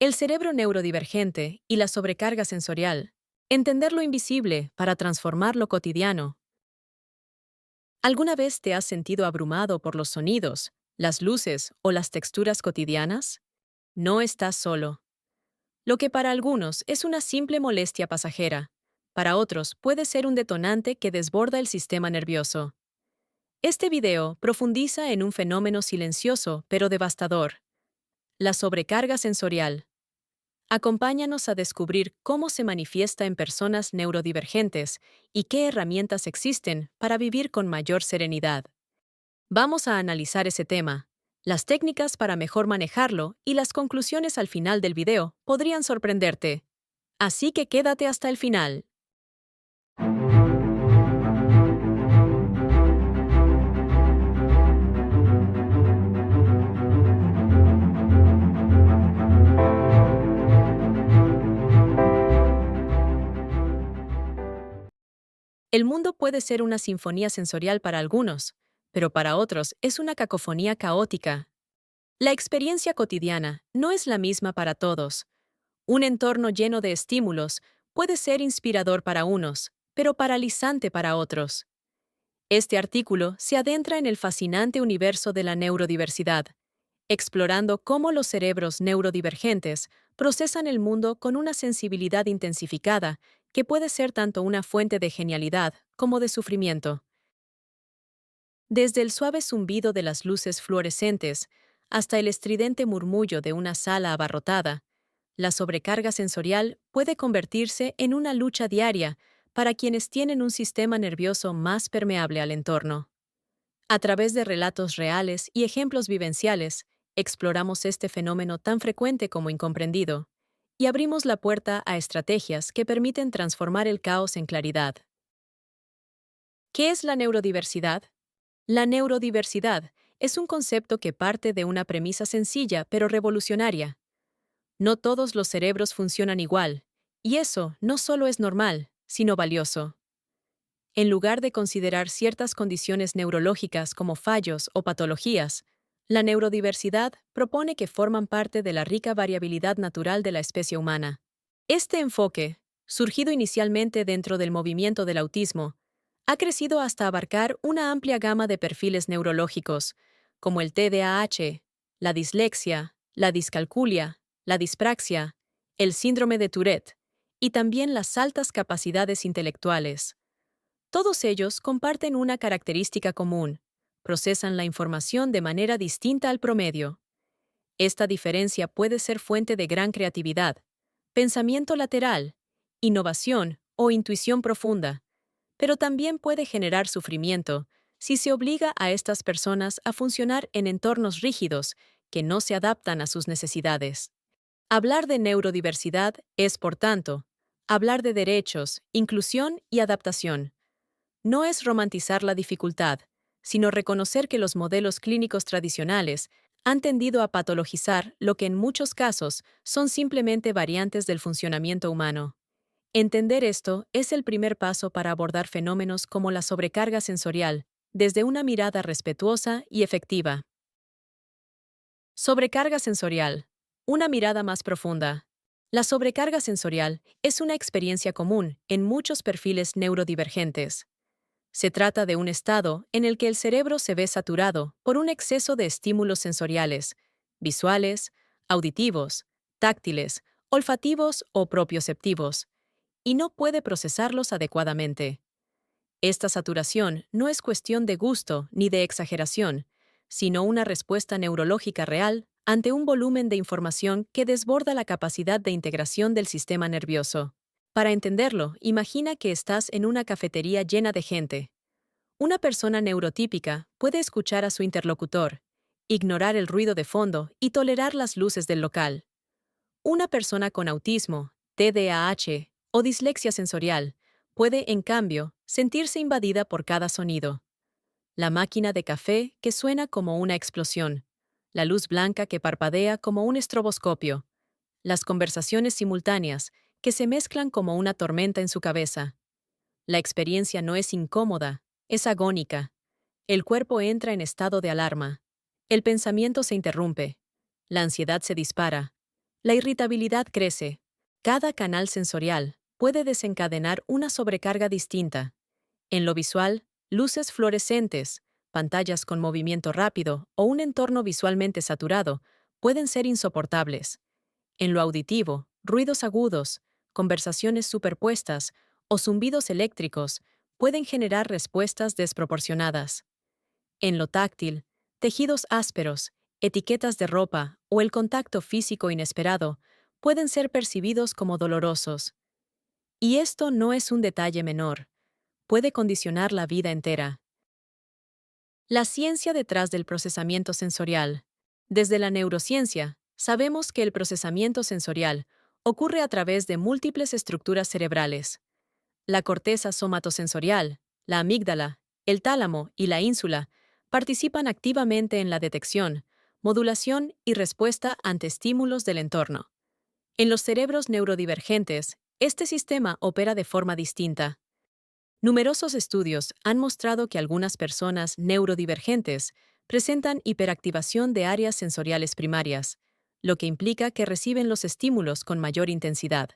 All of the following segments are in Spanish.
El cerebro neurodivergente y la sobrecarga sensorial. Entender lo invisible para transformar lo cotidiano. ¿Alguna vez te has sentido abrumado por los sonidos, las luces o las texturas cotidianas? No estás solo. Lo que para algunos es una simple molestia pasajera, para otros puede ser un detonante que desborda el sistema nervioso. Este video profundiza en un fenómeno silencioso pero devastador: la sobrecarga sensorial. Acompáñanos a descubrir cómo se manifiesta en personas neurodivergentes y qué herramientas existen para vivir con mayor serenidad. Vamos a analizar ese tema, las técnicas para mejor manejarlo y las conclusiones al final del video podrían sorprenderte. Así que quédate hasta el final. El mundo puede ser una sinfonía sensorial para algunos, pero para otros es una cacofonía caótica. La experiencia cotidiana no es la misma para todos. Un entorno lleno de estímulos puede ser inspirador para unos, pero paralizante para otros. Este artículo se adentra en el fascinante universo de la neurodiversidad, explorando cómo los cerebros neurodivergentes procesan el mundo con una sensibilidad intensificada que puede ser tanto una fuente de genialidad como de sufrimiento. Desde el suave zumbido de las luces fluorescentes hasta el estridente murmullo de una sala abarrotada, la sobrecarga sensorial puede convertirse en una lucha diaria para quienes tienen un sistema nervioso más permeable al entorno. A través de relatos reales y ejemplos vivenciales, exploramos este fenómeno tan frecuente como incomprendido, y abrimos la puerta a estrategias que permiten transformar el caos en claridad. ¿Qué es la neurodiversidad? La neurodiversidad es un concepto que parte de una premisa sencilla pero revolucionaria. No todos los cerebros funcionan igual, y eso no solo es normal, sino valioso. En lugar de considerar ciertas condiciones neurológicas como fallos o patologías, la neurodiversidad propone que forman parte de la rica variabilidad natural de la especie humana. Este enfoque, surgido inicialmente dentro del movimiento del autismo, ha crecido hasta abarcar una amplia gama de perfiles neurológicos, como el TDAH, la dislexia, la discalculia, la dispraxia, el síndrome de Tourette y también las altas capacidades intelectuales. Todos ellos comparten una característica común: procesan la información de manera distinta al promedio. Esta diferencia puede ser fuente de gran creatividad, pensamiento lateral, innovación o intuición profunda, pero también puede generar sufrimiento si se obliga a estas personas a funcionar en entornos rígidos que no se adaptan a sus necesidades. Hablar de neurodiversidad es, por tanto, hablar de derechos, inclusión y adaptación. No es romantizar la dificultad, sino reconocer que los modelos clínicos tradicionales han tendido a patologizar lo que en muchos casos son simplemente variantes del funcionamiento humano. Entender esto es el primer paso para abordar fenómenos como la sobrecarga sensorial, desde una mirada respetuosa y efectiva. Sobrecarga sensorial. Una mirada más profunda. La sobrecarga sensorial es una experiencia común en muchos perfiles neurodivergentes. Se trata de un estado en el que el cerebro se ve saturado por un exceso de estímulos sensoriales, visuales, auditivos, táctiles, olfativos o propioceptivos, y no puede procesarlos adecuadamente. Esta saturación no es cuestión de gusto ni de exageración, sino una respuesta neurológica real ante un volumen de información que desborda la capacidad de integración del sistema nervioso. Para entenderlo, imagina que estás en una cafetería llena de gente. Una persona neurotípica puede escuchar a su interlocutor, ignorar el ruido de fondo y tolerar las luces del local. Una persona con autismo, TDAH o dislexia sensorial puede, en cambio, sentirse invadida por cada sonido. La máquina de café que suena como una explosión, la luz blanca que parpadea como un estroboscopio, las conversaciones simultáneas que se mezclan como una tormenta en su cabeza. La experiencia no es incómoda, es agónica. El cuerpo entra en estado de alarma. El pensamiento se interrumpe. La ansiedad se dispara. La irritabilidad crece. Cada canal sensorial puede desencadenar una sobrecarga distinta. En lo visual, luces fluorescentes, pantallas con movimiento rápido o un entorno visualmente saturado pueden ser insoportables. En lo auditivo, ruidos agudos, conversaciones superpuestas o zumbidos eléctricos pueden generar respuestas desproporcionadas. En lo táctil, tejidos ásperos, etiquetas de ropa o el contacto físico inesperado pueden ser percibidos como dolorosos. Y esto no es un detalle menor, puede condicionar la vida entera. La ciencia detrás del procesamiento sensorial. Desde la neurociencia, sabemos que el procesamiento sensorial ocurre a través de múltiples estructuras cerebrales. La corteza somatosensorial, la amígdala, el tálamo y la ínsula participan activamente en la detección, modulación y respuesta ante estímulos del entorno. En los cerebros neurodivergentes, este sistema opera de forma distinta. Numerosos estudios han mostrado que algunas personas neurodivergentes presentan hiperactivación de áreas sensoriales primarias, lo que implica que reciben los estímulos con mayor intensidad.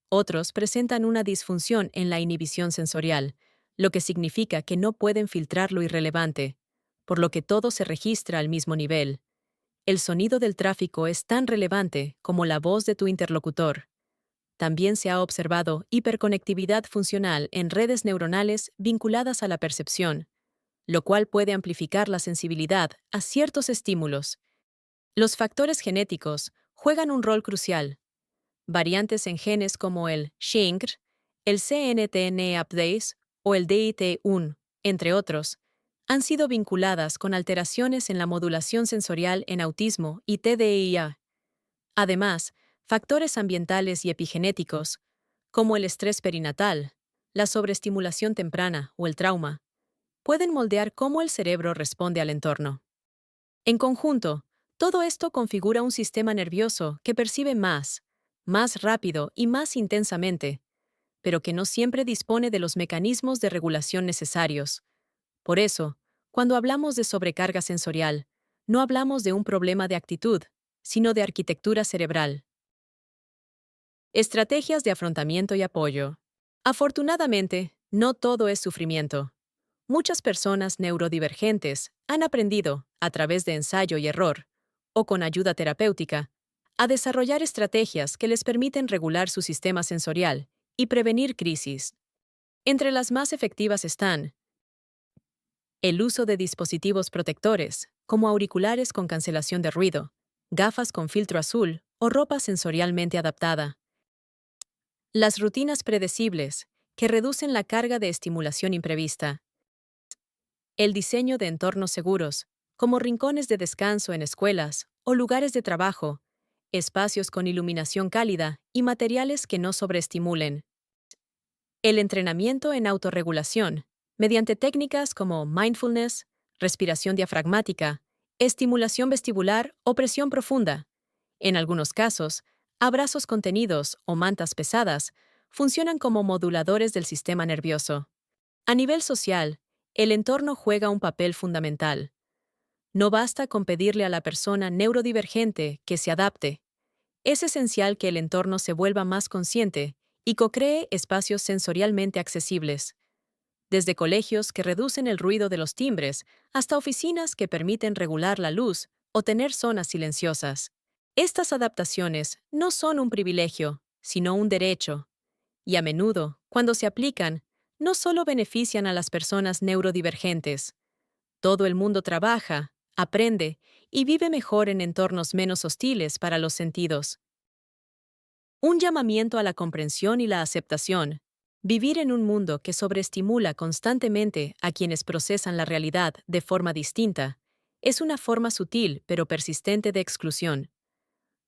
Otros presentan una disfunción en la inhibición sensorial, lo que significa que no pueden filtrar lo irrelevante, por lo que todo se registra al mismo nivel. El sonido del tráfico es tan relevante como la voz de tu interlocutor. También se ha observado hiperconectividad funcional en redes neuronales vinculadas a la percepción, lo cual puede amplificar la sensibilidad a ciertos estímulos. Los factores genéticos juegan un rol crucial. Variantes en genes como el SHINGR, el CNTN updase o el DIT1, entre otros, han sido vinculadas con alteraciones en la modulación sensorial en autismo y TDIA. Además, factores ambientales y epigenéticos, como el estrés perinatal, la sobreestimulación temprana o el trauma, pueden moldear cómo el cerebro responde al entorno. En conjunto, todo esto configura un sistema nervioso que percibe más rápido y más intensamente, pero que no siempre dispone de los mecanismos de regulación necesarios. Por eso, cuando hablamos de sobrecarga sensorial, no hablamos de un problema de actitud, sino de arquitectura cerebral. Estrategias de afrontamiento y apoyo. Afortunadamente, no todo es sufrimiento. Muchas personas neurodivergentes han aprendido, a través de ensayo y error, o con ayuda terapéutica, a desarrollar estrategias que les permiten regular su sistema sensorial y prevenir crisis. Entre las más efectivas están el uso de dispositivos protectores, como auriculares con cancelación de ruido, gafas con filtro azul o ropa sensorialmente adaptada. Las rutinas predecibles, que reducen la carga de estimulación imprevista. El diseño de entornos seguros, como rincones de descanso en escuelas o lugares de trabajo, espacios con iluminación cálida y materiales que no sobreestimulen. El entrenamiento en autorregulación, mediante técnicas como mindfulness, respiración diafragmática, estimulación vestibular o presión profunda. En algunos casos, abrazos contenidos o mantas pesadas funcionan como moduladores del sistema nervioso. A nivel social, el entorno juega un papel fundamental. No basta con pedirle a la persona neurodivergente que se adapte. Es esencial que el entorno se vuelva más consciente y co-cree espacios sensorialmente accesibles, desde colegios que reducen el ruido de los timbres hasta oficinas que permiten regular la luz o tener zonas silenciosas. Estas adaptaciones no son un privilegio, sino un derecho, y a menudo, cuando se aplican, no solo benefician a las personas neurodivergentes. Todo el mundo trabaja, aprende y vive mejor en entornos menos hostiles para los sentidos. Un llamamiento a la comprensión y la aceptación. Vivir en un mundo que sobreestimula constantemente a quienes procesan la realidad de forma distinta es una forma sutil pero persistente de exclusión.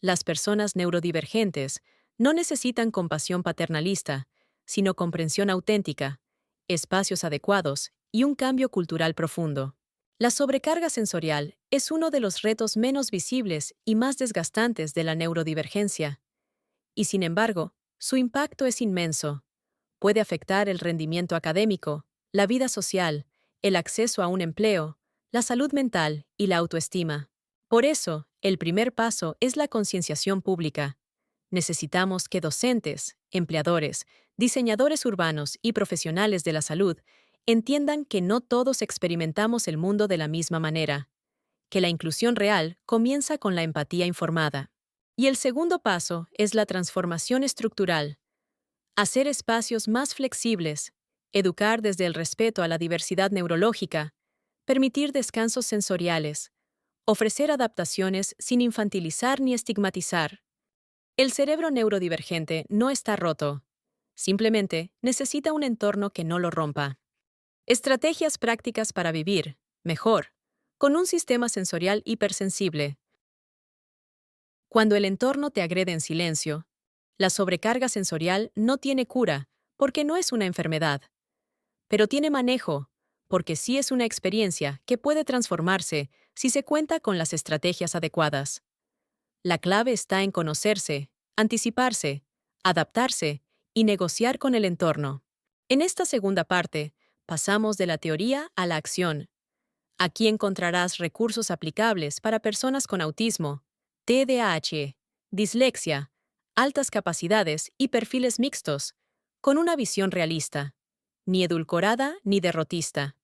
Las personas neurodivergentes no necesitan compasión paternalista, sino comprensión auténtica, espacios adecuados y un cambio cultural profundo. La sobrecarga sensorial es uno de los retos menos visibles y más desgastantes de la neurodivergencia. Y sin embargo, su impacto es inmenso. Puede afectar el rendimiento académico, la vida social, el acceso a un empleo, la salud mental y la autoestima. Por eso, el primer paso es la concienciación pública. Necesitamos que docentes, empleadores, diseñadores urbanos y profesionales de la salud entiendan que no todos experimentamos el mundo de la misma manera, que la inclusión real comienza con la empatía informada. Y el segundo paso es la transformación estructural. Hacer espacios más flexibles, educar desde el respeto a la diversidad neurológica, permitir descansos sensoriales, ofrecer adaptaciones sin infantilizar ni estigmatizar. El cerebro neurodivergente no está roto. Simplemente necesita un entorno que no lo rompa. Estrategias prácticas para vivir, mejor, con un sistema sensorial hipersensible. Cuando el entorno te agrede en silencio, la sobrecarga sensorial no tiene cura, porque no es una enfermedad, pero tiene manejo, porque sí es una experiencia que puede transformarse si se cuenta con las estrategias adecuadas. La clave está en conocerse, anticiparse, adaptarse y negociar con el entorno. En esta segunda parte, pasamos de la teoría a la acción. Aquí encontrarás recursos aplicables para personas con autismo, TDAH, dislexia, altas capacidades y perfiles mixtos, con una visión realista, ni edulcorada ni derrotista.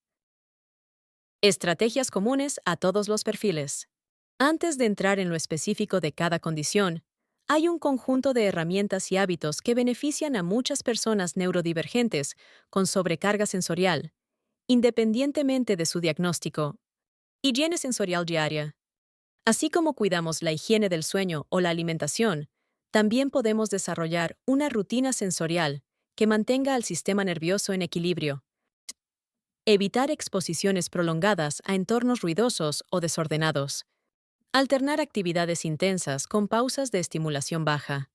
Estrategias comunes a todos los perfiles. Antes de entrar en lo específico de cada condición, hay un conjunto de herramientas y hábitos que benefician a muchas personas neurodivergentes con sobrecarga sensorial, independientemente de su diagnóstico. Higiene sensorial diaria. Así como cuidamos la higiene del sueño o la alimentación, también podemos desarrollar una rutina sensorial que mantenga al sistema nervioso en equilibrio. Evitar exposiciones prolongadas a entornos ruidosos o desordenados. Alternar actividades intensas con pausas de estimulación baja.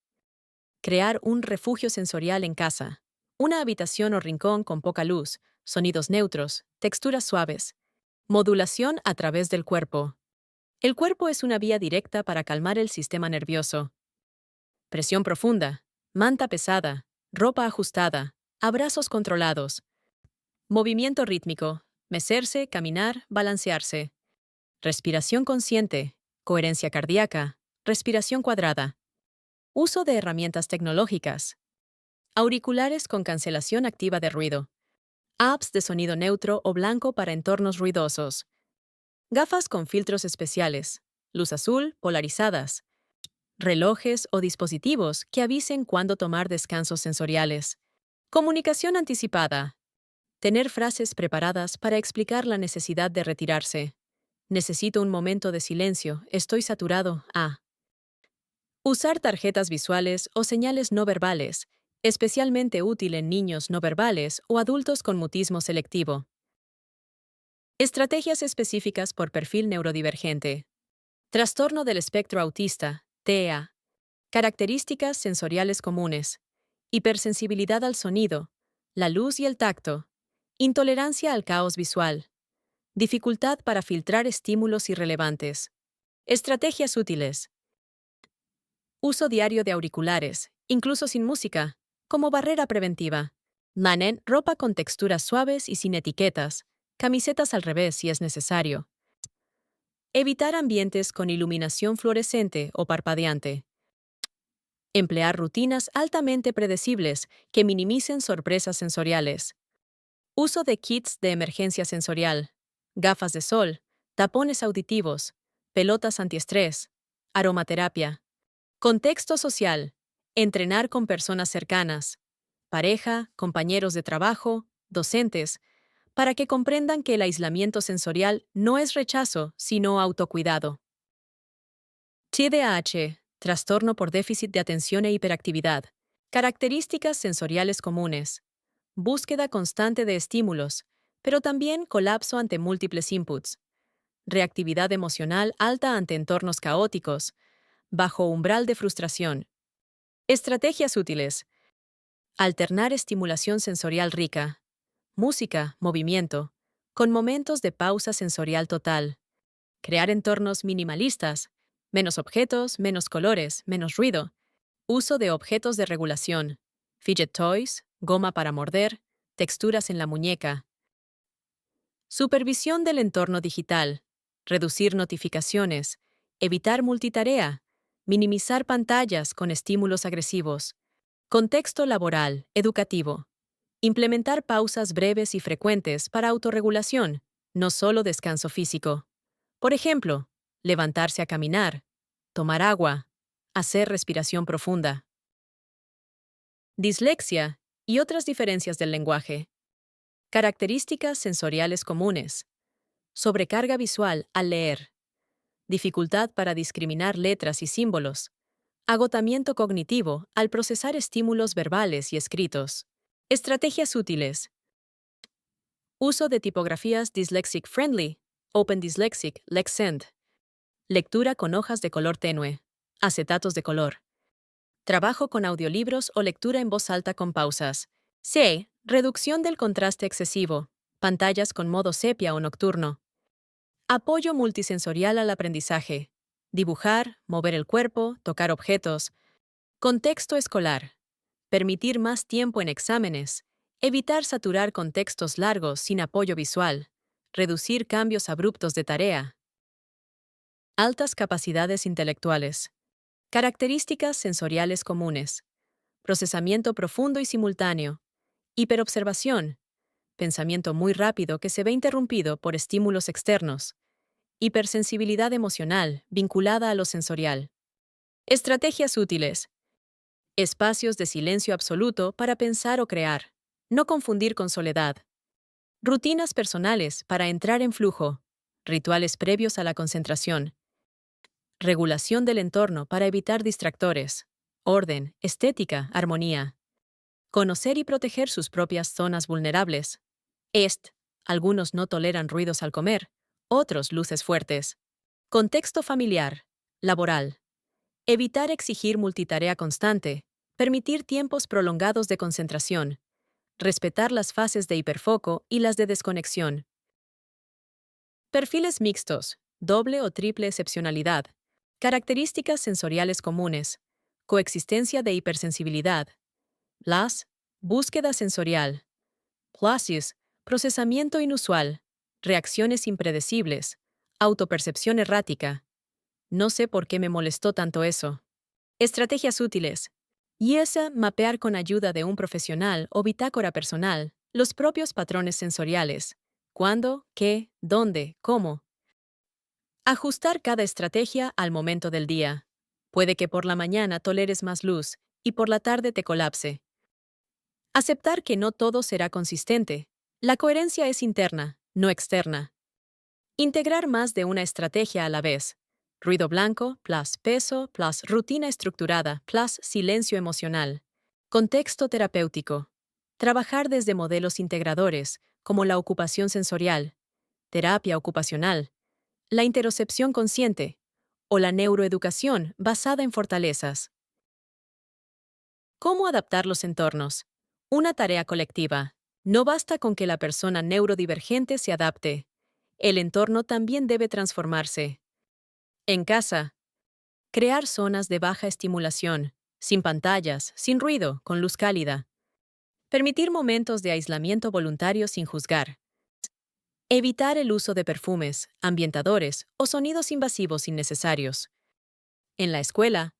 Crear un refugio sensorial en casa. Una habitación o rincón con poca luz, sonidos neutros, texturas suaves. Modulación a través del cuerpo. El cuerpo es una vía directa para calmar el sistema nervioso. Presión profunda, manta pesada, ropa ajustada, abrazos controlados. Movimiento rítmico, mecerse, caminar, balancearse. Respiración consciente, coherencia cardíaca, respiración cuadrada. Uso de herramientas tecnológicas. Auriculares con cancelación activa de ruido. Apps de sonido neutro o blanco para entornos ruidosos. Gafas con filtros especiales. Luz azul, polarizadas. Relojes o dispositivos que avisen cuándo tomar descansos sensoriales. Comunicación anticipada. Tener frases preparadas para explicar la necesidad de retirarse. Necesito un momento de silencio, estoy saturado. Usar tarjetas visuales o señales no verbales, especialmente útil en niños no verbales o adultos con mutismo selectivo. Estrategias específicas por perfil neurodivergente. Trastorno del espectro autista, TEA. Características sensoriales comunes. Hipersensibilidad al sonido, la luz y el tacto. Intolerancia al caos visual. Dificultad para filtrar estímulos irrelevantes. Estrategias útiles. Uso diario de auriculares, incluso sin música, como barrera preventiva. Manen ropa con texturas suaves y sin etiquetas. Camisetas al revés si es necesario. Evitar ambientes con iluminación fluorescente o parpadeante. Emplear rutinas altamente predecibles que minimicen sorpresas sensoriales. Uso de kits de emergencia sensorial, gafas de sol, tapones auditivos, pelotas antiestrés, aromaterapia. Contexto social. Entrenar con personas cercanas, pareja, compañeros de trabajo, docentes, para que comprendan que el aislamiento sensorial no es rechazo, sino autocuidado. TDAH, trastorno por déficit de atención e hiperactividad. Características sensoriales comunes. Búsqueda constante de estímulos, pero también colapso ante múltiples inputs. Reactividad emocional alta ante entornos caóticos. Bajo umbral de frustración. Estrategias útiles. Alternar estimulación sensorial rica. Música, movimiento, con momentos de pausa sensorial total. Crear entornos minimalistas. Menos objetos, menos colores, menos ruido. Uso de objetos de regulación. Fidget toys, goma para morder, texturas en la muñeca. Supervisión del entorno digital. Reducir notificaciones. Evitar multitarea. Minimizar pantallas con estímulos agresivos. Contexto laboral, educativo. Implementar pausas breves y frecuentes para autorregulación, no solo descanso físico. Por ejemplo, levantarse a caminar, tomar agua, hacer respiración profunda. Dislexia y otras diferencias del lenguaje. Características sensoriales comunes. Sobrecarga visual al leer. Dificultad para discriminar letras y símbolos. Agotamiento cognitivo al procesar estímulos verbales y escritos. Estrategias útiles. Uso de tipografías dyslexic friendly, Open Dyslexic, Lexsend. Lectura con hojas de color tenue, acetatos de color. Trabajo con audiolibros o lectura en voz alta con pausas. C. Reducción del contraste excesivo. Pantallas con modo sepia o nocturno. Apoyo multisensorial al aprendizaje. Dibujar, mover el cuerpo, tocar objetos. Contexto escolar. Permitir más tiempo en exámenes. Evitar saturar con textos largos sin apoyo visual. Reducir cambios abruptos de tarea. Altas capacidades intelectuales. Características sensoriales comunes. Procesamiento profundo y simultáneo. Hiperobservación. Pensamiento muy rápido que se ve interrumpido por estímulos externos. Hipersensibilidad emocional vinculada a lo sensorial. Estrategias útiles. Espacios de silencio absoluto para pensar o crear. No confundir con soledad. Rutinas personales para entrar en flujo. Rituales previos a la concentración. Regulación del entorno para evitar distractores. Orden, estética, armonía. Conocer y proteger sus propias zonas vulnerables. Algunos no toleran ruidos al comer, otros luces fuertes. Contexto familiar, laboral. Evitar exigir multitarea constante. Permitir tiempos prolongados de concentración. Respetar las fases de hiperfoco y las de desconexión. Perfiles mixtos, doble o triple excepcionalidad. Características sensoriales comunes. Coexistencia de hipersensibilidad. Búsqueda sensorial. Plasius, procesamiento inusual. Reacciones impredecibles. Autopercepción errática. No sé por qué me molestó tanto eso. Estrategias útiles. Mapear con ayuda de un profesional o bitácora personal los propios patrones sensoriales. ¿Cuándo? ¿Qué? ¿Dónde? ¿Cómo? Ajustar cada estrategia al momento del día. Puede que por la mañana toleres más luz y por la tarde te colapse. Aceptar que no todo será consistente. La coherencia es interna, no externa. Integrar más de una estrategia a la vez. Ruido blanco, plus peso, plus rutina estructurada, plus silencio emocional. Contexto terapéutico. Trabajar desde modelos integradores, como la ocupación sensorial, terapia ocupacional, la interocepción consciente o la neuroeducación basada en fortalezas. ¿Cómo adaptar los entornos? Una tarea colectiva. No basta con que la persona neurodivergente se adapte. El entorno también debe transformarse. En casa. Crear zonas de baja estimulación, sin pantallas, sin ruido, con luz cálida. Permitir momentos de aislamiento voluntario sin juzgar. Evitar el uso de perfumes, ambientadores o sonidos invasivos innecesarios. En la escuela.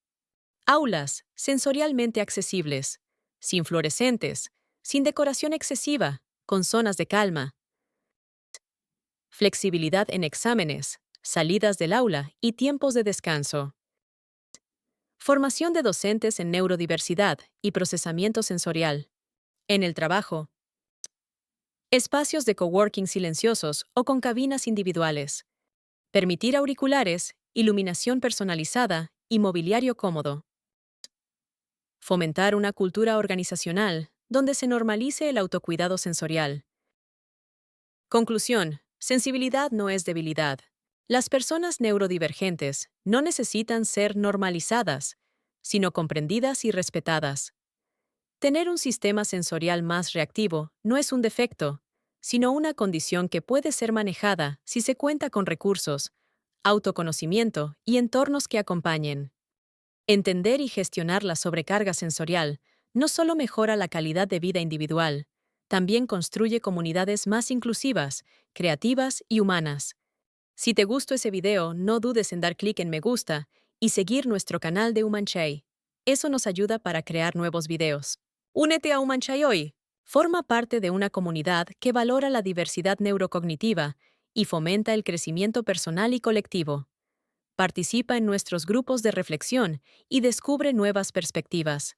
Aulas sensorialmente accesibles, sin fluorescentes, sin decoración excesiva, con zonas de calma. Flexibilidad en exámenes, salidas del aula y tiempos de descanso. Formación de docentes en neurodiversidad y procesamiento sensorial. En el trabajo. Espacios de coworking silenciosos o con cabinas individuales. Permitir auriculares, iluminación personalizada y mobiliario cómodo. Fomentar una cultura organizacional donde se normalice el autocuidado sensorial. Conclusión. Sensibilidad no es debilidad. Las personas neurodivergentes no necesitan ser normalizadas, sino comprendidas y respetadas. Tener un sistema sensorial más reactivo no es un defecto, sino una condición que puede ser manejada si se cuenta con recursos, autoconocimiento y entornos que acompañen. Entender y gestionar la sobrecarga sensorial no solo mejora la calidad de vida individual, también construye comunidades más inclusivas, creativas y humanas. Si te gustó ese video, no dudes en dar clic en me gusta y seguir nuestro canal de Umanchay. Eso nos ayuda para crear nuevos videos. Únete a Umanchay hoy. Forma parte de una comunidad que valora la diversidad neurocognitiva y fomenta el crecimiento personal y colectivo. Participa en nuestros grupos de reflexión y descubre nuevas perspectivas.